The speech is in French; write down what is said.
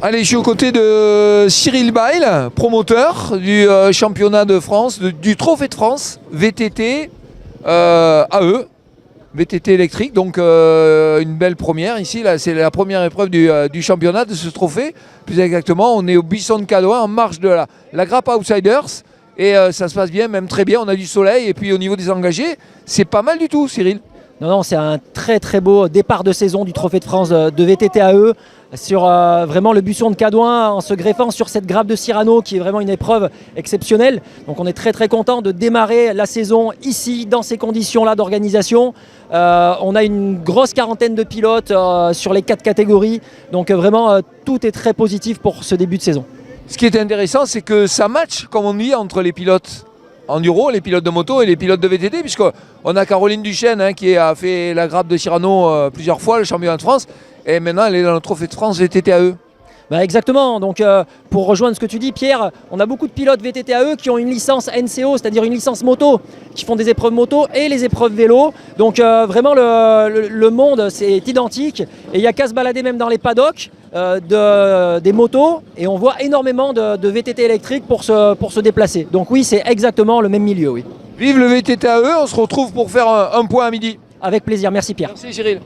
Allez, je suis aux côtés de Cyril Bail, promoteur du championnat de France, du Trophée de France, VTT AE, VTT électrique. Donc une belle première ici, là, c'est la première épreuve du championnat de ce trophée. Plus exactement, on est au Buisson de Cadouin, en marge de la grappe Outsiders. Et ça se passe bien, même très bien, on a du soleil. Et puis au niveau des engagés, c'est pas mal du tout, Cyril. Non, c'est un très très beau départ de saison du Trophée de France de VTT AE sur vraiment le Buisson de Cadouin en se greffant sur cette grappe de Cyrano qui est vraiment une épreuve exceptionnelle. Donc on est très très content de démarrer la saison ici dans ces conditions-là d'organisation. On a une grosse quarantaine de pilotes sur les 4 catégories. Donc vraiment tout est très positif pour ce début de saison. Ce qui est intéressant, c'est que ça match, comme on dit, entre les pilotes enduro, les pilotes de moto et les pilotes de VTT, puisqu'on a Caroline Duchesne qui a fait la grappe de Cyrano plusieurs fois, le championnat de France, et maintenant elle est dans le Trophée de France VTT AE. Exactement, donc pour rejoindre ce que tu dis Pierre, on a beaucoup de pilotes VTT AE qui ont une licence NCO, c'est-à-dire une licence moto, qui font des épreuves moto et les épreuves vélo. Donc vraiment le monde c'est identique et il n'y a qu'à se balader même dans les paddocks des motos et on voit énormément de VTT électriques pour se déplacer. Donc oui, c'est exactement le même milieu. Oui. Vive le VTT AE, on se retrouve pour faire un point à midi. Avec plaisir, merci Pierre. Merci Cyril.